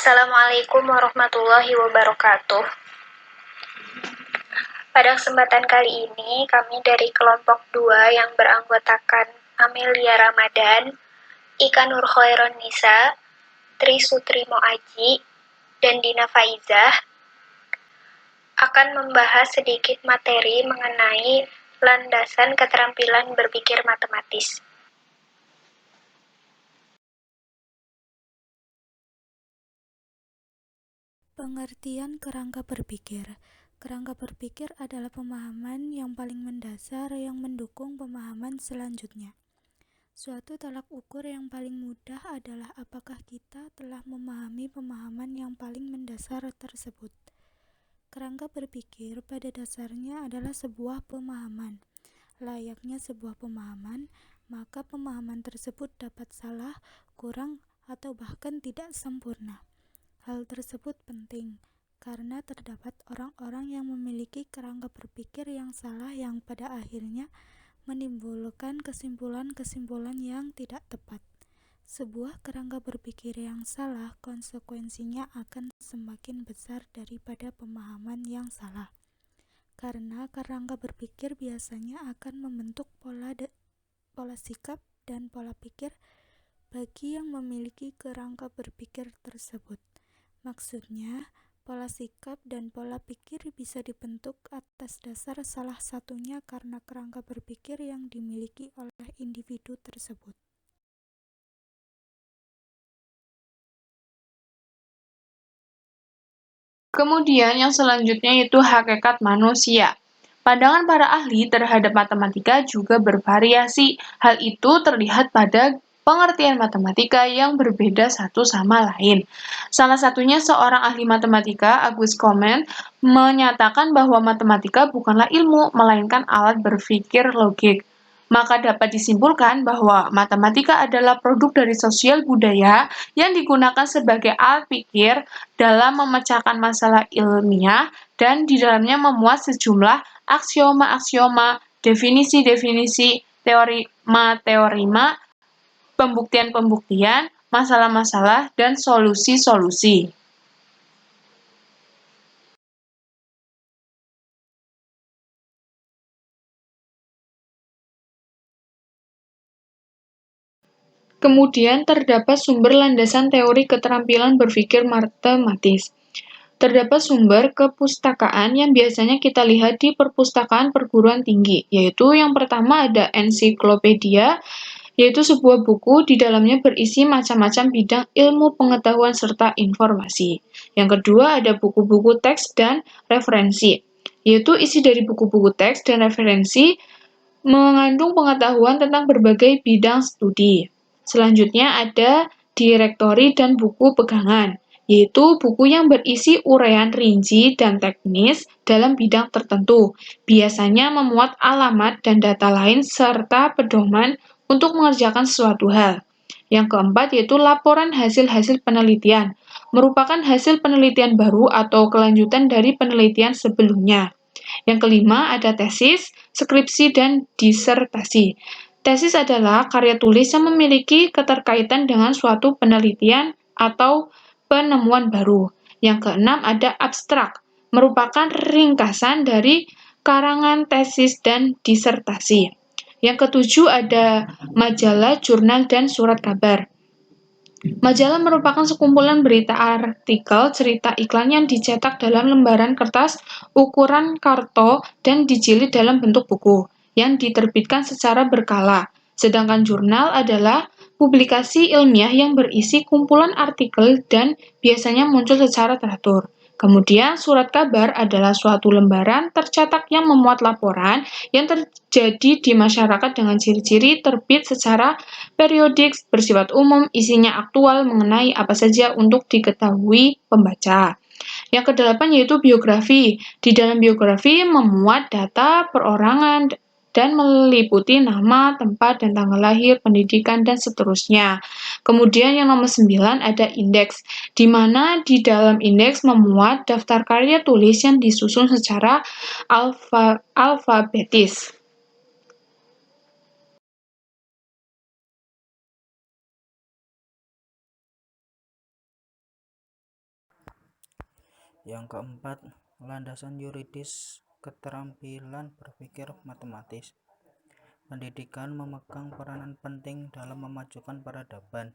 Assalamualaikum warahmatullahi wabarakatuh. Pada kesempatan kali ini, kami dari kelompok 2 yang beranggotakan Amelia Ramadan, Ika Nurkhairon Nisa, Tri Sutrimo Aji, dan Dina Faizah akan membahas sedikit materi mengenai landasan keterampilan berpikir matematis. Pengertian kerangka berpikir. Kerangka berpikir adalah pemahaman yang paling mendasar yang mendukung pemahaman selanjutnya. Suatu tolak ukur yang paling mudah adalah apakah kita telah memahami pemahaman yang paling mendasar tersebut. Kerangka berpikir pada dasarnya adalah sebuah pemahaman. Layaknya sebuah pemahaman, maka pemahaman tersebut dapat salah, kurang, atau bahkan tidak sempurna. Hal tersebut penting karena terdapat orang-orang yang memiliki kerangka berpikir yang salah yang pada akhirnya menimbulkan kesimpulan-kesimpulan yang tidak tepat. Sebuah kerangka berpikir yang salah konsekuensinya akan semakin besar daripada pemahaman yang salah. Karena kerangka berpikir biasanya akan membentuk pola sikap dan pola pikir bagi yang memiliki kerangka berpikir tersebut. Maksudnya, pola sikap dan pola pikir bisa dibentuk atas dasar salah satunya karena kerangka berpikir yang dimiliki oleh individu tersebut. Kemudian yang selanjutnya itu hakikat manusia. Pandangan para ahli terhadap matematika juga bervariasi. Hal itu terlihat pada pengertian matematika yang berbeda satu sama lain. Salah satunya seorang ahli matematika, Auguste Comte, menyatakan bahwa matematika bukanlah ilmu, melainkan alat berpikir logik. Maka dapat disimpulkan bahwa matematika adalah produk dari sosial budaya yang digunakan sebagai alat pikir dalam memecahkan masalah ilmiah dan di dalamnya memuat sejumlah aksioma-aksioma, definisi-definisi, teorema-teorema, pembuktian-pembuktian, masalah-masalah, dan solusi-solusi. Kemudian terdapat sumber landasan teori keterampilan berpikir matematis. Terdapat sumber kepustakaan yang biasanya kita lihat di perpustakaan perguruan tinggi, yaitu yang pertama ada ensiklopedia, yaitu sebuah buku di dalamnya berisi macam-macam bidang ilmu pengetahuan serta informasi. Yang kedua ada buku-buku teks dan referensi, yaitu isi dari buku-buku teks dan referensi mengandung pengetahuan tentang berbagai bidang studi. Selanjutnya ada direktori dan buku pegangan, yaitu buku yang berisi uraian rinci dan teknis dalam bidang tertentu, biasanya memuat alamat dan data lain serta pedoman untuk mengerjakan sesuatu hal. Yang keempat yaitu laporan hasil-hasil penelitian, merupakan hasil penelitian baru atau kelanjutan dari penelitian sebelumnya. Yang kelima ada tesis, skripsi, dan disertasi. Tesis adalah karya tulis yang memiliki keterkaitan dengan suatu penelitian atau penemuan baru. Yang keenam ada abstrak, merupakan ringkasan dari karangan tesis dan disertasi. Yang ketujuh ada majalah, jurnal, dan surat kabar. Majalah merupakan sekumpulan berita, artikel, cerita, iklan yang dicetak dalam lembaran kertas ukuran karto dan dijilid dalam bentuk buku, yang diterbitkan secara berkala. Sedangkan jurnal adalah publikasi ilmiah yang berisi kumpulan artikel dan biasanya muncul secara teratur. Kemudian, surat kabar adalah suatu lembaran tercetak yang memuat laporan yang terjadi di masyarakat dengan ciri-ciri terbit secara periodik, bersifat umum, isinya aktual mengenai apa saja untuk diketahui pembaca. Yang kedelapan yaitu biografi. Di dalam biografi memuat data perorangan dan meliputi nama, tempat, dan tanggal lahir, pendidikan, dan seterusnya. Kemudian yang nomor 9 ada indeks, di mana di dalam indeks memuat daftar karya tulis yang disusun secara alfabetis. Yang keempat, landasan yuridis keterampilan berpikir matematis. Pendidikan memegang peranan penting dalam memajukan peradaban.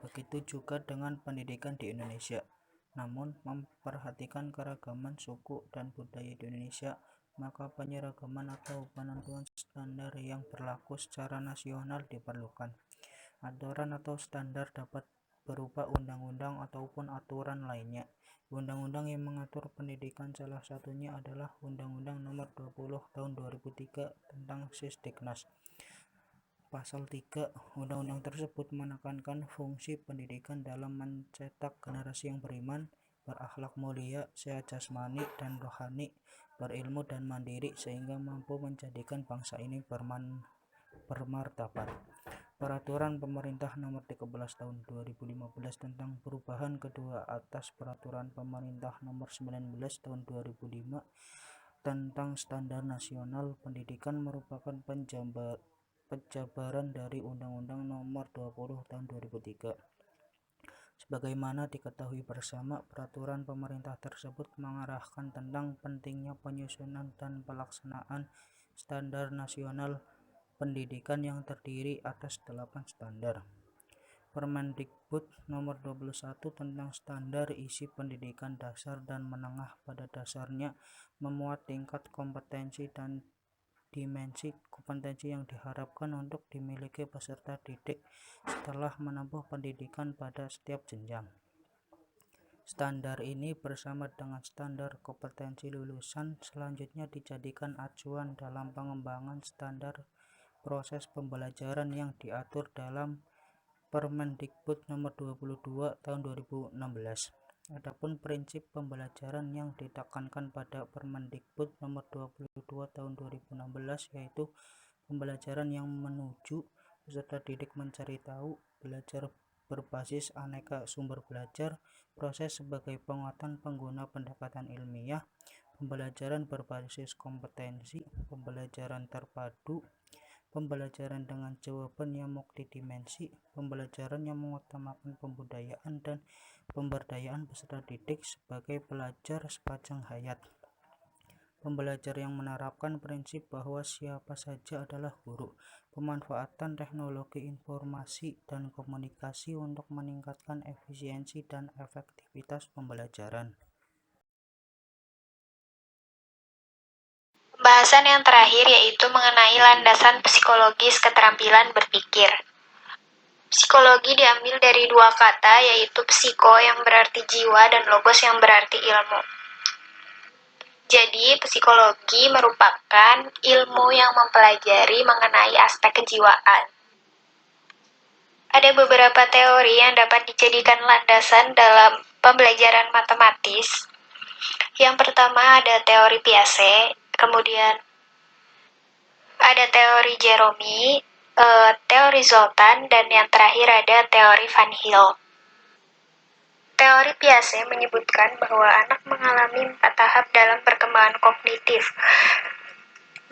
Begitu juga dengan pendidikan di Indonesia. Namun, memperhatikan keragaman suku dan budaya di Indonesia, maka penyeragaman atau penentuan standar yang berlaku secara nasional diperlukan. Aturan atau standar dapat berupa undang-undang ataupun aturan lainnya. Undang-undang yang mengatur pendidikan salah satunya adalah Undang-Undang Nomor 20 Tahun 2003 tentang Sisdiknas. Pasal 3 undang-undang tersebut menekankan fungsi pendidikan dalam mencetak generasi yang beriman, berakhlak mulia, sehat jasmani dan rohani, berilmu dan mandiri sehingga mampu menjadikan bangsa ini bermartabat. Peraturan Pemerintah Nomor 13 Tahun 2015 tentang perubahan kedua atas Peraturan Pemerintah Nomor 19 Tahun 2005 tentang Standar Nasional Pendidikan merupakan penjabaran dari Undang-Undang Nomor 20 Tahun 2003. Sebagaimana diketahui bersama, peraturan pemerintah tersebut mengarahkan tentang pentingnya penyusunan dan pelaksanaan standar nasional pendidikan yang terdiri atas 8 standar. Permendikbud Nomor 21 tentang standar isi pendidikan dasar dan menengah pada dasarnya memuat tingkat kompetensi dan dimensi kompetensi yang diharapkan untuk dimiliki peserta didik setelah menempuh pendidikan pada setiap jenjang. Standar ini bersama dengan standar kompetensi lulusan selanjutnya dijadikan acuan dalam pengembangan standar proses pembelajaran yang diatur dalam Permendikbud Nomor 22 Tahun 2016. Adapun prinsip pembelajaran yang ditekankan pada Permendikbud Nomor 22 Tahun 2016 yaitu pembelajaran yang menuju peserta didik mencari tahu, belajar berbasis aneka sumber belajar, proses sebagai penguatan pengguna pendekatan ilmiah, pembelajaran berbasis kompetensi, pembelajaran terpadu, pembelajaran dengan jawaban yang multidimensi, pembelajaran yang mengutamakan pembudayaan dan pemberdayaan peserta didik sebagai pelajar sepanjang hayat. Pembelajar yang menerapkan prinsip bahwa siapa saja adalah guru, pemanfaatan teknologi informasi dan komunikasi untuk meningkatkan efisiensi dan efektivitas pembelajaran. Pembahasan yang terakhir yaitu mengenai landasan psikologis keterampilan berpikir. Psikologi diambil dari dua kata yaitu psiko yang berarti jiwa dan logos yang berarti ilmu. Jadi, psikologi merupakan ilmu yang mempelajari mengenai aspek kejiwaan. Ada beberapa teori yang dapat dijadikan landasan dalam pembelajaran matematis. Yang pertama ada teori Piaget, kemudian ada teori Jerome, teori Zoltan, dan yang terakhir ada teori Van Hill. Teori Piaget menyebutkan bahwa anak mengalami 4 tahap dalam perkembangan kognitif.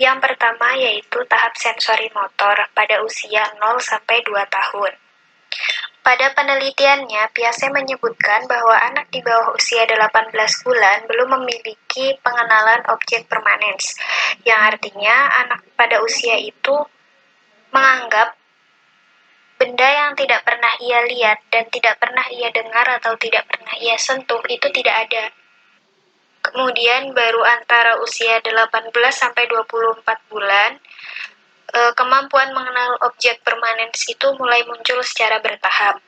Yang pertama yaitu tahap sensori motor pada usia 0-2 tahun. Pada penelitiannya, Piaget menyebutkan bahwa anak di bawah usia 18 bulan belum memiliki pengenalan objek permanens, yang artinya anak pada usia itu menganggap benda yang tidak pernah ia lihat dan tidak pernah ia dengar atau tidak pernah ia sentuh itu tidak ada. Kemudian baru antara usia 18-24 bulan, kemampuan mengenal objek permanens itu mulai muncul secara bertahap.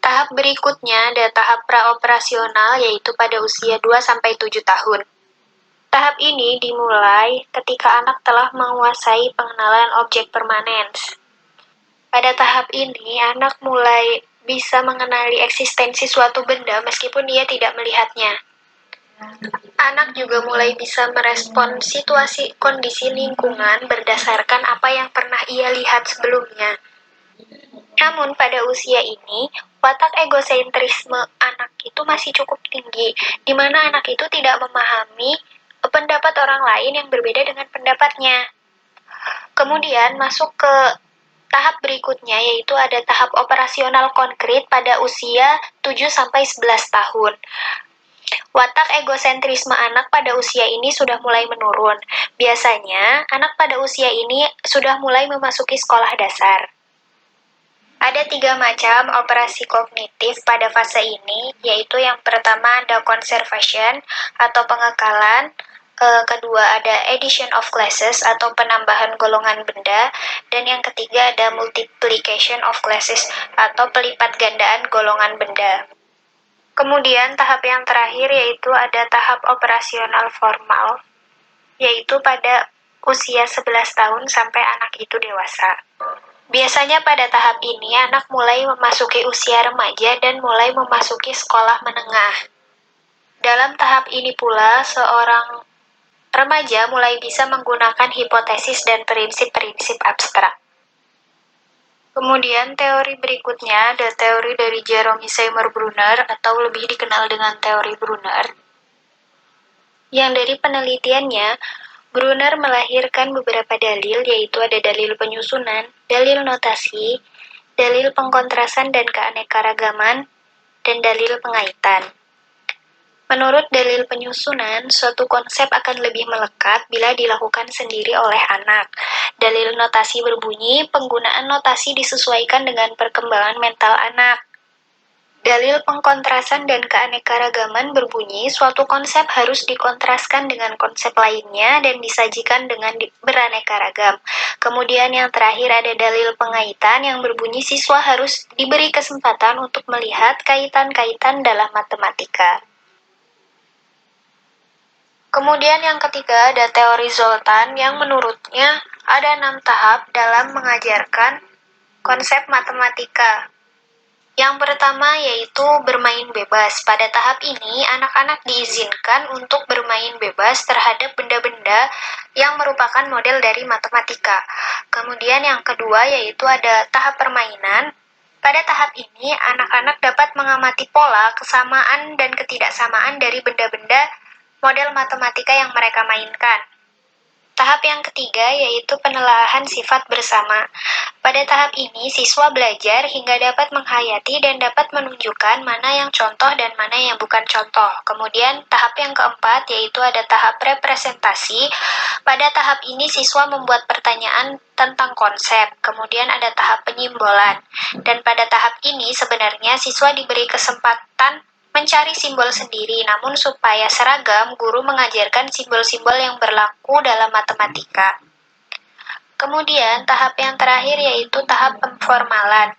Tahap berikutnya ada tahap praoperasional yaitu pada usia 2-7 tahun. Tahap ini dimulai ketika anak telah menguasai pengenalan objek permanens. Pada tahap ini, anak mulai bisa mengenali eksistensi suatu benda meskipun ia tidak melihatnya. Anak juga mulai bisa merespon situasi kondisi lingkungan berdasarkan apa yang pernah ia lihat sebelumnya. Namun pada usia ini, watak egosentrisme anak itu masih cukup tinggi, di mana anak itu tidak memahami pendapat orang lain yang berbeda dengan pendapatnya. Kemudian masuk ke tahap berikutnya yaitu ada tahap operasional konkret pada usia 7-11 tahun. Watak egosentrisme anak pada usia ini sudah mulai menurun. Biasanya, anak pada usia ini sudah mulai memasuki sekolah dasar. Ada 3 macam operasi kognitif pada fase ini, yaitu yang pertama ada conservation atau pengekalan, kedua ada addition of classes atau penambahan golongan benda, dan yang ketiga ada multiplication of classes atau pelipat gandaan golongan benda. Kemudian tahap yang terakhir yaitu ada tahap operasional formal, yaitu pada usia 11 tahun sampai anak itu dewasa. Biasanya pada tahap ini anak mulai memasuki usia remaja dan mulai memasuki sekolah menengah. Dalam tahap ini pula seorang remaja mulai bisa menggunakan hipotesis dan prinsip-prinsip abstrak. Kemudian teori berikutnya ada teori dari Jerome Seymour Brunner atau lebih dikenal dengan teori Brunner. Yang dari penelitiannya, Brunner melahirkan beberapa dalil, yaitu ada dalil penyusunan, dalil notasi, dalil pengkontrasan dan keanekaragaman, dan dalil pengaitan. Menurut dalil penyusunan, suatu konsep akan lebih melekat bila dilakukan sendiri oleh anak. Dalil notasi berbunyi, penggunaan notasi disesuaikan dengan perkembangan mental anak. Dalil pengkontrasan dan keanekaragaman berbunyi, suatu konsep harus dikontraskan dengan konsep lainnya dan disajikan dengan beraneka ragam. Kemudian yang terakhir ada dalil pengaitan yang berbunyi, siswa harus diberi kesempatan untuk melihat kaitan-kaitan dalam matematika. Kemudian yang ketiga ada teori Zoltan yang menurutnya ada 6 tahap dalam mengajarkan konsep matematika. Yang pertama yaitu bermain bebas. Pada tahap ini, anak-anak diizinkan untuk bermain bebas terhadap benda-benda yang merupakan model dari matematika. Kemudian yang kedua yaitu ada tahap permainan. Pada tahap ini, anak-anak dapat mengamati pola, kesamaan, dan ketidaksamaan dari benda-benda model matematika yang mereka mainkan. Tahap yang ketiga yaitu penelaahan sifat bersama. Pada tahap ini, siswa belajar hingga dapat menghayati dan dapat menunjukkan mana yang contoh dan mana yang bukan contoh. Kemudian tahap yang keempat yaitu ada tahap representasi. Pada tahap ini, siswa membuat pertanyaan tentang konsep. Kemudian ada tahap penyimbolan. Dan pada tahap ini sebenarnya siswa diberi kesempatan mencari simbol sendiri, namun supaya seragam, guru mengajarkan simbol-simbol yang berlaku dalam matematika. Kemudian, tahap yang terakhir yaitu tahap pemformalan.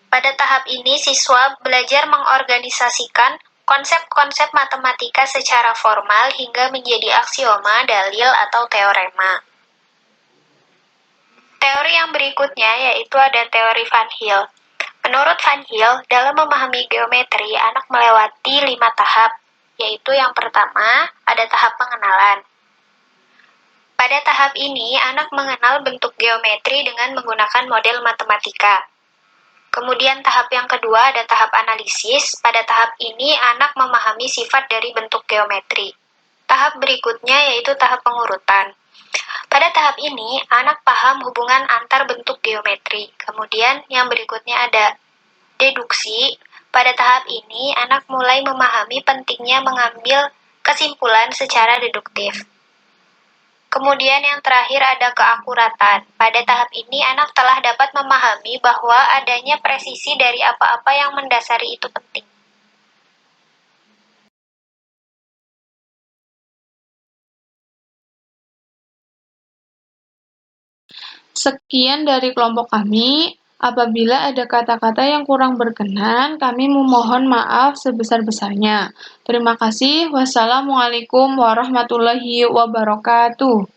Pada tahap ini, siswa belajar mengorganisasikan konsep-konsep matematika secara formal hingga menjadi aksioma, dalil, atau teorema. Teori yang berikutnya yaitu ada teori Van Hill. Menurut Van Hill, dalam memahami geometri, anak melewati 5 tahap, yaitu yang pertama, ada tahap pengenalan. Pada tahap ini, anak mengenal bentuk geometri dengan menggunakan model matematika. Kemudian tahap yang kedua ada tahap analisis. Pada tahap ini, anak memahami sifat dari bentuk geometri. Tahap berikutnya yaitu tahap pengurutan. Pada tahap ini, anak paham hubungan antar bentuk geometri. Kemudian yang berikutnya ada deduksi. Pada tahap ini, anak mulai memahami pentingnya mengambil kesimpulan secara deduktif. Kemudian yang terakhir ada keakuratan. Pada tahap ini, anak telah dapat memahami bahwa adanya presisi dari apa-apa yang mendasari itu penting. Sekian dari kelompok kami. Apabila ada kata-kata yang kurang berkenan, kami memohon maaf sebesar-besarnya. Terima kasih. Wassalamualaikum warahmatullahi wabarakatuh.